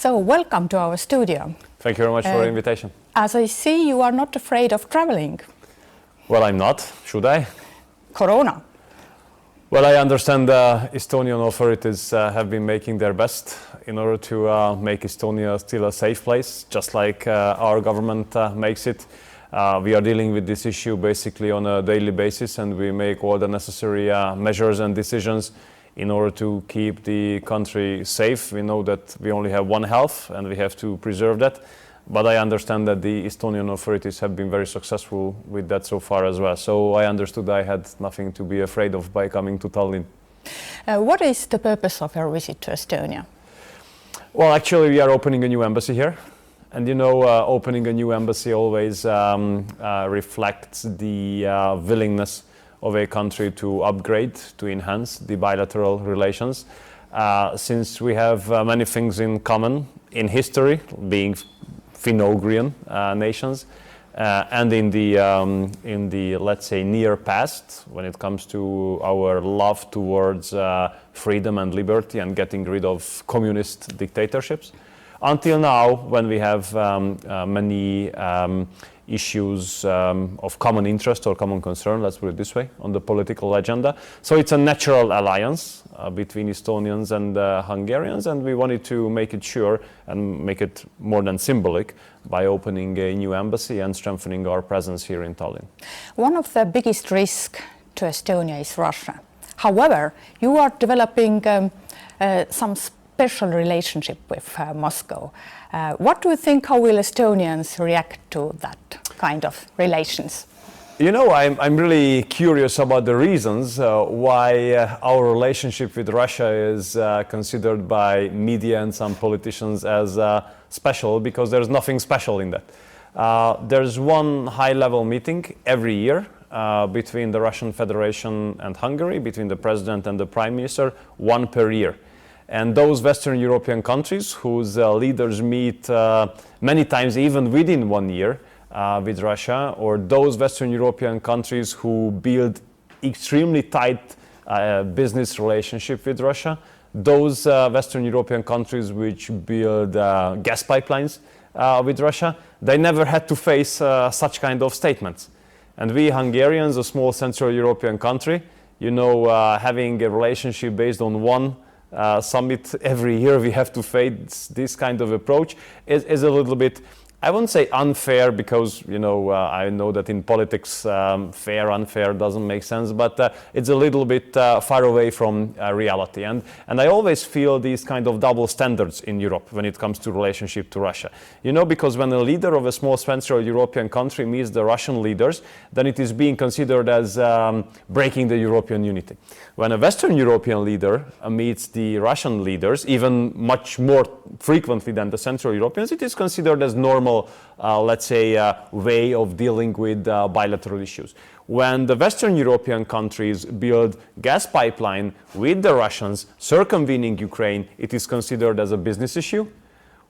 So welcome to our studio. Thank you very much for the invitation. As I see, you are not afraid of traveling. Well, I'm not. Should I? Corona. Well, I understand Estonian authorities have been making their best in order to make Estonia still a safe place, just like our government makes it. We are dealing with this issue basically on a daily basis, and we make all the necessary measures and decisions in order to keep the country safe. We know that we only have one health and we have to preserve that. But I understand that the Estonian authorities have been very successful with that so far as well. So I understood I had nothing to be afraid of by coming to Tallinn. What is the purpose of your visit to Estonia? Well, actually, we are opening a new embassy here. And you know, opening a new embassy always reflects the willingness of a country to upgrade, to enhance the bilateral relations. Since we have many things in common in history, being Finno-Ugrian nations, and in the let's say near past, when it comes to our love towards freedom and liberty and getting rid of communist dictatorships, until now, when we have many issues of common interest or common concern, let's put it this way, on the political agenda. So it's a natural alliance between Estonians and Hungarians, and we wanted to make it sure and make it more than symbolic by opening a new embassy and strengthening our presence here in Tallinn. One of the biggest risks to Estonia is Russia. However, you are developing some special relationship with Moscow. What do you think, how will Estonians react to that kind of relations? You know, I'm really curious about the reasons why our relationship with Russia is considered by media and some politicians as special, because there's nothing special in that. There's one high-level meeting every year between the Russian Federation and Hungary, between the president and the prime minister, one per year. And those Western European countries whose leaders meet many times even within 1 year with Russia, or those Western European countries who build extremely tight business relationship with Russia, those Western European countries which build gas pipelines with Russia, they never had to face such kind of statements. And we Hungarians, a small Central European country, you know, having a relationship based on one summit every year, we have to face this kind of approach is a little bit, I wouldn't say unfair, because, you know, I know that in politics fair, unfair doesn't make sense, but it's a little bit far away from reality. And I always feel these kind of double standards in Europe when it comes to relationship to Russia. You know, because when a leader of a small Central European country meets the Russian leaders, then it is being considered as breaking the European unity. When a Western European leader meets the Russian leaders, even much more frequently than the Central Europeans, it is considered as normal, let's say, way of dealing with bilateral issues. When the Western European countries build gas pipeline with the Russians circumvening Ukraine, it is considered as a business issue.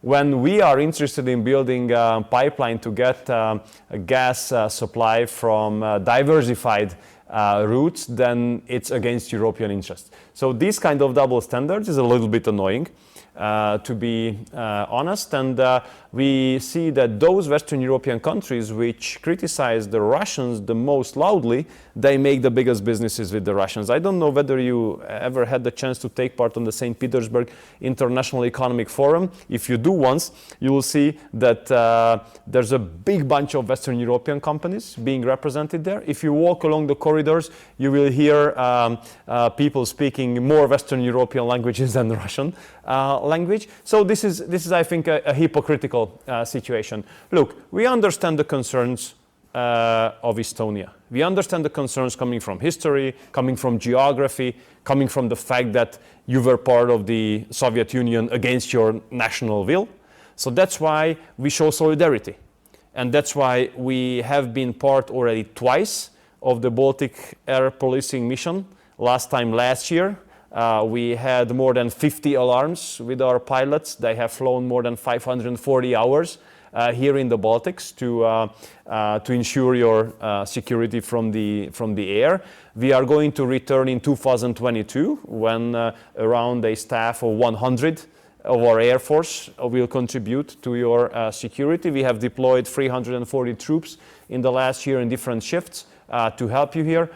When we are interested in building a pipeline to get a gas supply from diversified routes, then it's against European interests. So this kind of double standards is a little bit annoying, to be honest, and we see that those Western European countries which criticize the Russians the most loudly, they make the biggest businesses with the Russians. I don't know whether you ever had the chance to take part on the St. Petersburg International Economic Forum. If you do once, you will see that there's a big bunch of Western European companies being represented there. If you walk along the corridors, you will hear people speaking more Western European languages than Russian language. So this is I think, a hypocritical situation. Look, we understand the concerns of Estonia. We understand the concerns coming from history, coming from geography, coming from the fact that you were part of the Soviet Union against your national will. So that's why we show solidarity. And that's why we have been part already twice of the Baltic Air Policing mission. Last time last year. We had more than 50 alarms with our pilots. They have flown more than 540 hours here in the Baltics to ensure your security from the air. We are going to return in 2022 when around a staff of 100 of our Air Force will contribute to your security. We have deployed 340 troops in the last year in different shifts to help you here.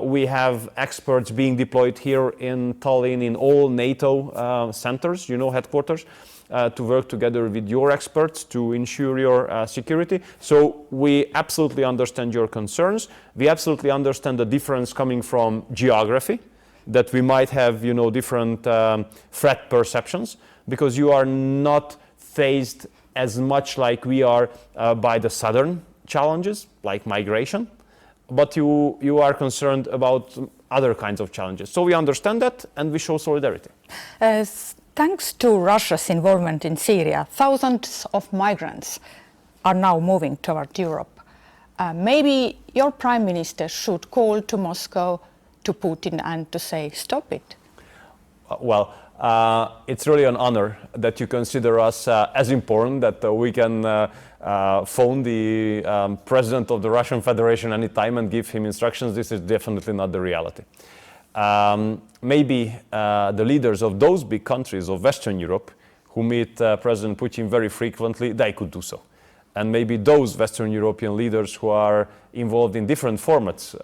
We have experts being deployed here in Tallinn in all NATO centers, headquarters, to work together with your experts to ensure your security. So we absolutely understand your concerns. We absolutely understand the difference coming from geography, that we might have, different threat perceptions, because you are not faced as much like we are by the southern challenges, like migration, but you are concerned about other kinds of challenges. So we understand that, and we show solidarity. Thanks to Russia's involvement in Syria, thousands of migrants are now moving toward Europe. Maybe your prime minister should call to Moscow to Putin and to say, stop it. Well, it's really an honor that you consider us as important that we can phone the president of the Russian Federation anytime and give him instructions. This is definitely not the reality. Maybe the leaders of those big countries of Western Europe who meet President Putin very frequently, they could do so. And maybe those Western European leaders who are involved in different formats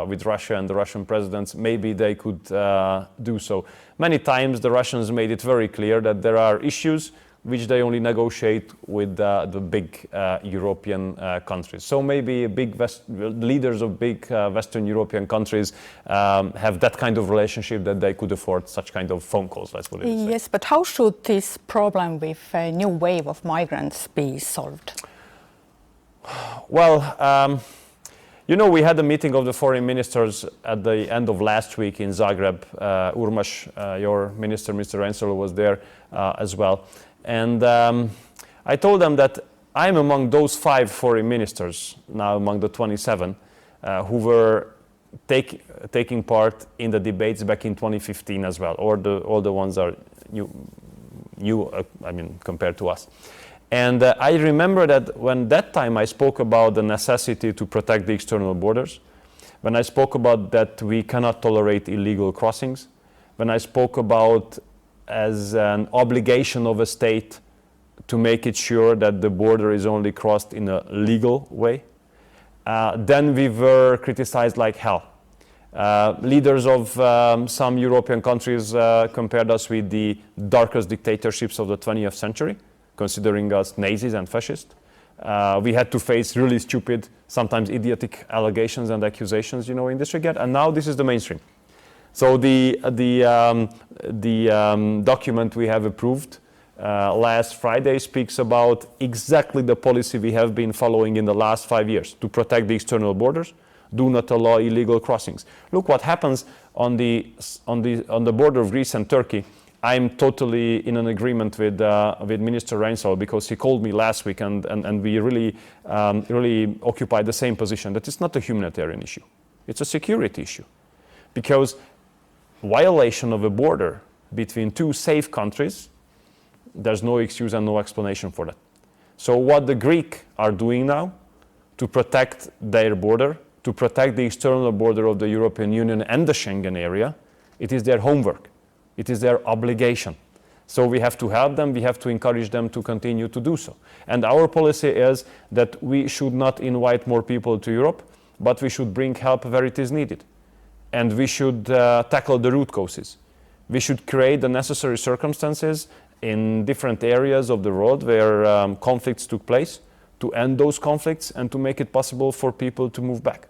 with Russia and the Russian presidents, maybe they could do so. Many times the Russians made it very clear that there are issues which they only negotiate with the big European countries. So maybe leaders of big Western European countries have that kind of relationship that they could afford such kind of phone calls, let's put it this way. Yes, but how should this problem with a new wave of migrants be solved? Well, we had a meeting of the foreign ministers at the end of last week in Zagreb. Urmas, your minister, Mr. Reinfeldt, was there as well. And I told them that I'm among those 5 foreign ministers, now among the 27, who were taking part in the debates back in 2015 as well, or all the ones are new, compared to us. And I remember that when that time I spoke about the necessity to protect the external borders, when I spoke about that we cannot tolerate illegal crossings, when I spoke about as an obligation of a state to make it sure that the border is only crossed in a legal way, then we were criticized like hell. Leaders of some European countries compared us with the darkest dictatorships of the 20th century, considering us Nazis and fascists. We had to face really stupid, sometimes idiotic allegations and accusations, in this regard. And now this is the mainstream. So the document we have approved last Friday speaks about exactly the policy we have been following in the last 5 years to protect the external borders, do not allow illegal crossings. Look what happens on the border of Greece and Turkey. I'm totally in an agreement with Minister Reinfeldt, because he called me last week and we really occupy the same position, that it's not a humanitarian issue. It's a security issue. Because violation of a border between 2 safe countries, there's no excuse and no explanation for that. So what the Greeks are doing now to protect their border, to protect the external border of the European Union and the Schengen area, it is their homework. It is their obligation. So we have to help them, we have to encourage them to continue to do so. And our policy is that we should not invite more people to Europe, but we should bring help where it is needed. And we should tackle the root causes. We should create the necessary circumstances in different areas of the world where conflicts took place, to end those conflicts and to make it possible for people to move back.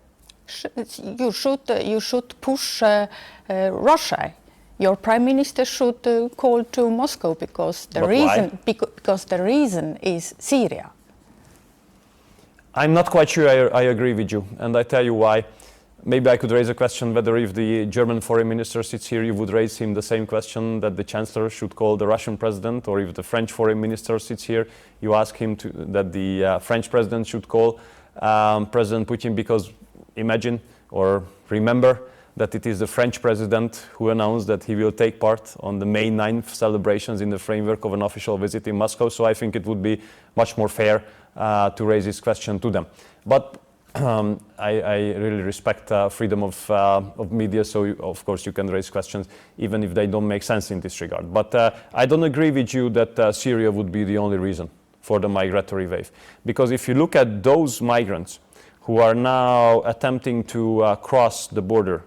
You should push Russia. Your prime minister should call to Moscow, because the reason is Syria. I'm not quite sure I agree with you, and I tell you why. Maybe I could raise a question whether if the German foreign minister sits here, you would raise him the same question that the chancellor should call the Russian president, or if the French foreign minister sits here, you ask him that the French president should call President Putin, because imagine or remember that it is the French president who announced that he will take part on the May 9th celebrations in the framework of an official visit in Moscow. So I think it would be much more fair to raise this question to them. But I really respect freedom of media, so of course you can raise questions even if they don't make sense in this regard. But I don't agree with you that Syria would be the only reason for the migratory wave. Because if you look at those migrants who are now attempting to cross the border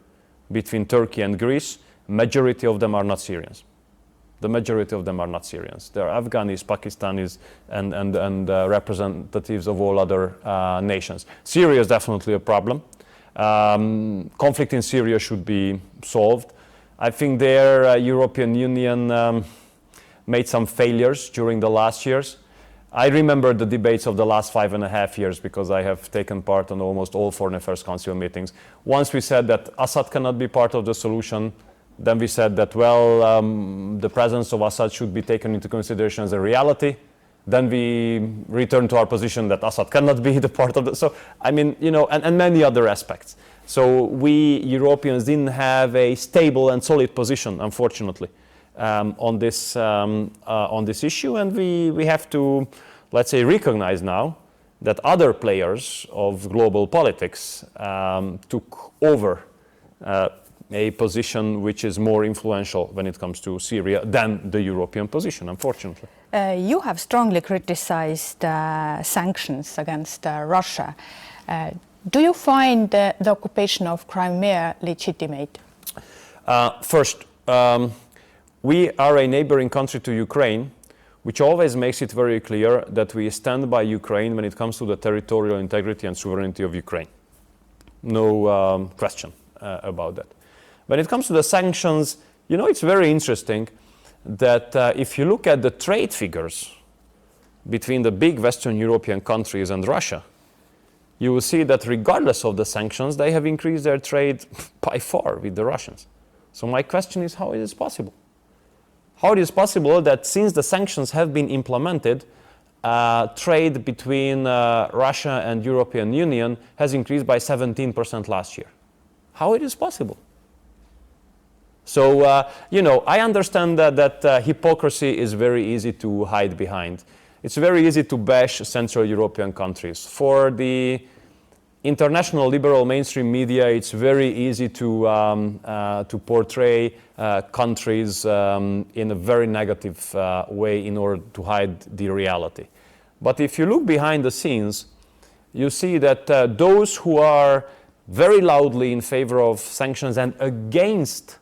between Turkey and Greece, majority of them are not Syrians. The majority of them are not Syrians. They're Afghanis, Pakistanis, and representatives of all other nations. Syria is definitely a problem. Conflict in Syria should be solved. I think their European Union made some failures during the last years. I remember the debates of the last 5.5 years because I have taken part on almost all Foreign Affairs Council meetings. Once we said that Assad cannot be part of the solution, then we said that, well, the presence of Assad should be taken into consideration as a reality. Then we returned to our position that Assad cannot be the part of the... So, I mean, you know, and many other aspects. So we Europeans didn't have a stable and solid position, unfortunately, on this issue. And we have to, let's say, recognize now that other players of global politics took over a position which is more influential when it comes to Syria than the European position, unfortunately. You have strongly criticized sanctions against Russia. Do you find the occupation of Crimea legitimate? First, we are a neighboring country to Ukraine, which always makes it very clear that we stand by Ukraine when it comes to the territorial integrity and sovereignty of Ukraine. No question about that. When it comes to the sanctions, you know, it's very interesting that if you look at the trade figures between the big Western European countries and Russia, you will see that regardless of the sanctions, they have increased their trade by far with the Russians. So my question is, how it is possible? How it is possible that since the sanctions have been implemented, trade between Russia and European Union has increased by 17% last year? How it is possible? So, you know, I understand that hypocrisy is very easy to hide behind. It's very easy to bash Central European countries. For the international liberal mainstream media, it's very easy to portray countries in a very negative way in order to hide the reality. But if you look behind the scenes, you see that those who are very loudly in favor of sanctions and against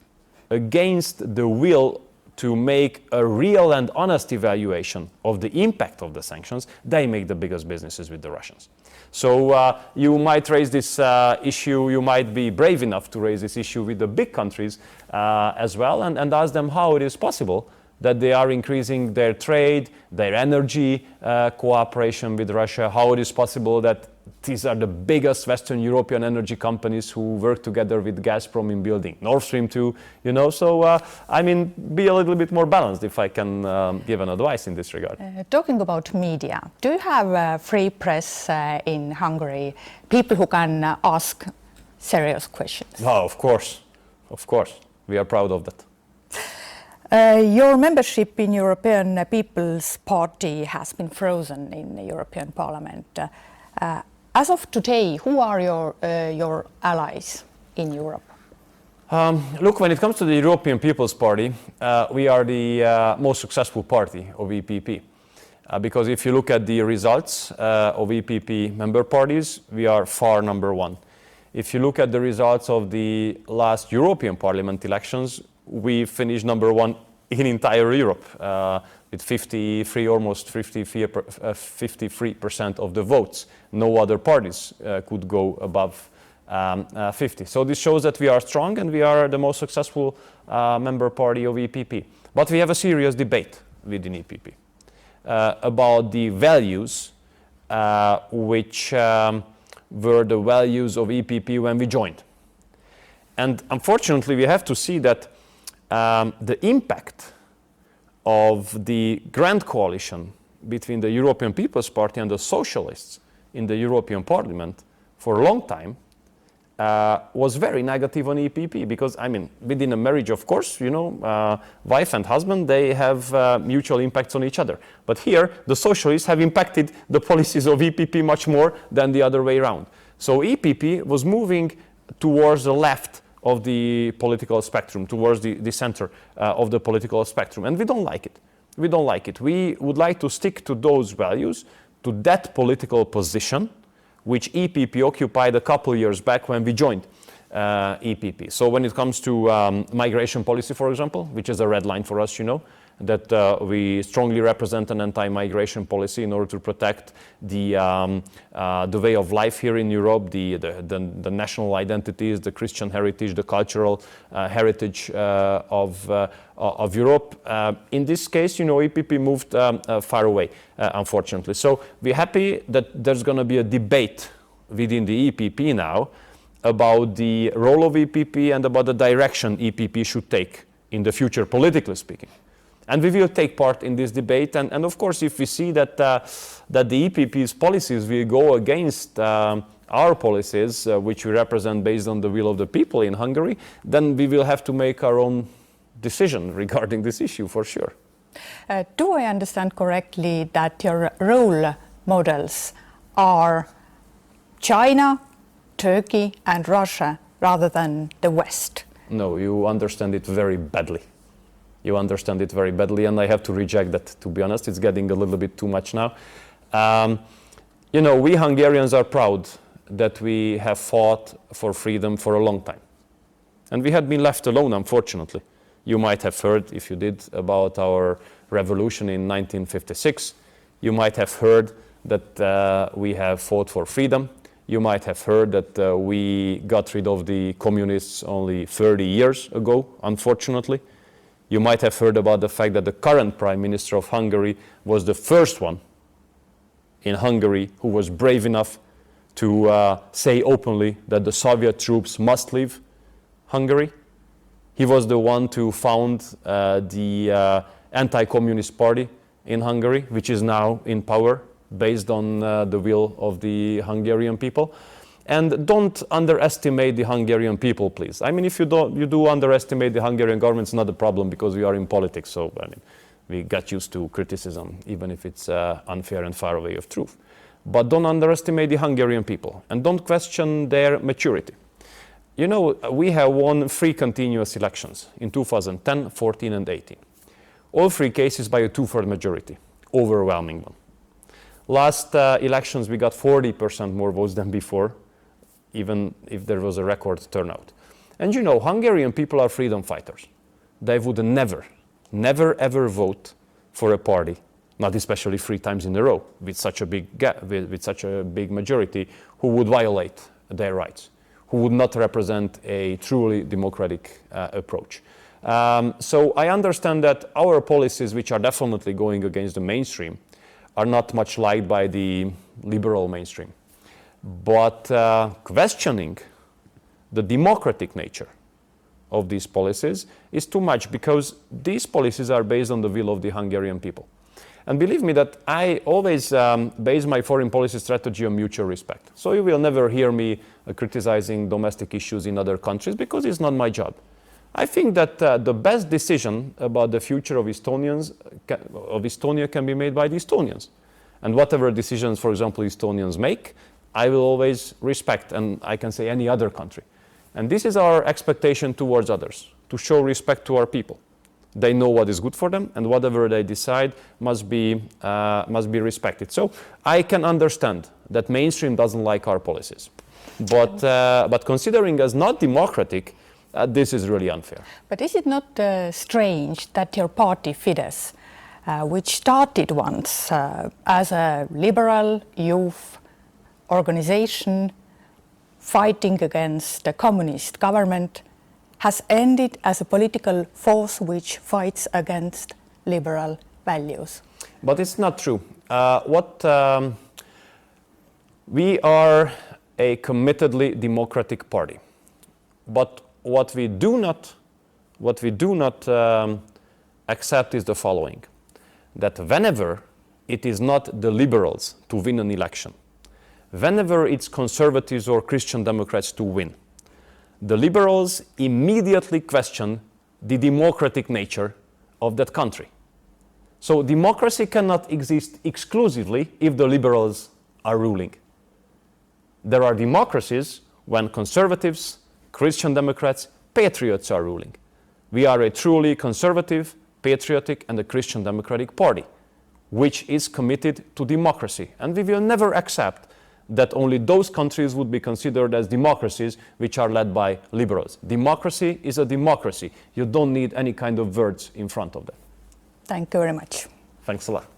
the will to make a real and honest evaluation of the impact of the sanctions, they make the biggest businesses with the Russians. So you might raise this issue, you might be brave enough to raise this issue with the big countries as well and ask them how it is possible that they are increasing their trade, their energy cooperation with Russia, how it is possible that these are the biggest Western European energy companies who work together with Gazprom in building Nord Stream 2, you know. So, I mean, be a little bit more balanced if I can give an advice in this regard. Talking about media, do you have a free press in Hungary, people who can ask serious questions? Oh, of course. Of course. We are proud of that. Your membership in European People's Party has been frozen in the European Parliament. As of today, who are your allies in Europe? Look, when it comes to the European People's Party, we are the most successful party of EPP. Because if you look at the results of EPP member parties, we are far number one. If you look at the results of the last European Parliament elections, we finished number one in entire Europe with 53, almost 53% of the votes. No other parties could go above 50. So this shows that we are strong and we are the most successful member party of EPP. But we have a serious debate within EPP about the values which were the values of EPP when we joined. And unfortunately, we have to see that the impact of the grand coalition between the European People's Party and the Socialists in the European Parliament for a long time was very negative on EPP because, I mean, within a marriage, of course, you know, wife and husband, they have mutual impacts on each other. But here, the Socialists have impacted the policies of EPP much more than the other way around. So EPP was moving towards the left of the political spectrum, towards the center of the political spectrum. And we don't like it. We don't like it. We would like to stick to those values, to that political position, which EPP occupied a couple years back when we joined EPP. So when it comes to migration policy, for example, which is a red line for us, you know, that we strongly represent an anti-migration policy in order to protect the way of life here in Europe, the national identities, the Christian heritage, the cultural heritage of Europe. In this case, you know, EPP moved far away, unfortunately. So we're happy that there's going to be a debate within the EPP now about the role of EPP and about the direction EPP should take in the future, politically speaking. And we will take part in this debate. And of course, if we see that the EPP's policies will go against our policies, which we represent based on the will of the people in Hungary, then we will have to make our own decision regarding this issue, for sure. Do I understand correctly that your role models are China, Turkey, and Russia rather than the West? No, you understand it very badly. You understand it very badly, and I have to reject that, to be honest. It's getting a little bit too much now. You know, we Hungarians are proud that we have fought for freedom for a long time. And we had been left alone, unfortunately. You might have heard, if you did, about our revolution in 1956. You might have heard that we have fought for freedom. You might have heard that we got rid of the communists only 30 years ago, unfortunately. You might have heard about the fact that the current Prime Minister of Hungary was the first one in Hungary who was brave enough to say openly that the Soviet troops must leave Hungary. He was the one to found the anti-communist party in Hungary, which is now in power based on the will of the Hungarian people. And don't underestimate the Hungarian people, please. I mean, if you do underestimate the Hungarian government, it's not a problem because we are in politics. So, I mean, we got used to criticism, even if it's unfair and far away of truth. But don't underestimate the Hungarian people and don't question their maturity. You know, we have won 3 continuous elections in 2010, 14, and 18. All 3 cases by a 2/3 majority, overwhelming one. Last elections, we got 40% more votes than before, even if there was a record turnout. And you know, Hungarian people are freedom fighters. They would never ever vote for a party, not especially 3 times in a row, with such a big gap, with such a big majority, who would violate their rights, who would not represent a truly democratic approach. So I understand that our policies, which are definitely going against the mainstream, are not much liked by the liberal mainstream. But questioning the democratic nature of these policies is too much because these policies are based on the will of the Hungarian people. And believe me that I always base my foreign policy strategy on mutual respect. So you will never hear me criticizing domestic issues in other countries because it's not my job. I think that the best decision about the future of Estonia can be made by the Estonians. And whatever decisions, for example, Estonians make, I will always respect, and I can say any other country. And this is our expectation towards others, to show respect to our people. They know what is good for them, and whatever they decide must be respected. So I can understand that mainstream doesn't like our policies. But considering us not democratic, this is really unfair. But is it not strange that your party, Fidesz, which started once as a liberal youth organization fighting against the communist government, has ended as a political force which fights against liberal values? But it's not true. We are a committedly democratic party. But what we do not accept is the following: that whenever it is not the liberals to win an election, whenever it's conservatives or Christian Democrats to win, the liberals immediately question the democratic nature of that country. So democracy cannot exist exclusively if the liberals are ruling. There are democracies when conservatives, Christian Democrats, patriots are ruling. We are a truly conservative, patriotic and a Christian Democratic party, which is committed to democracy. And we will never accept that only those countries would be considered as democracies which are led by liberals. Democracy is a democracy. You don't need any kind of words in front of that. Thank you very much. Thanks a lot.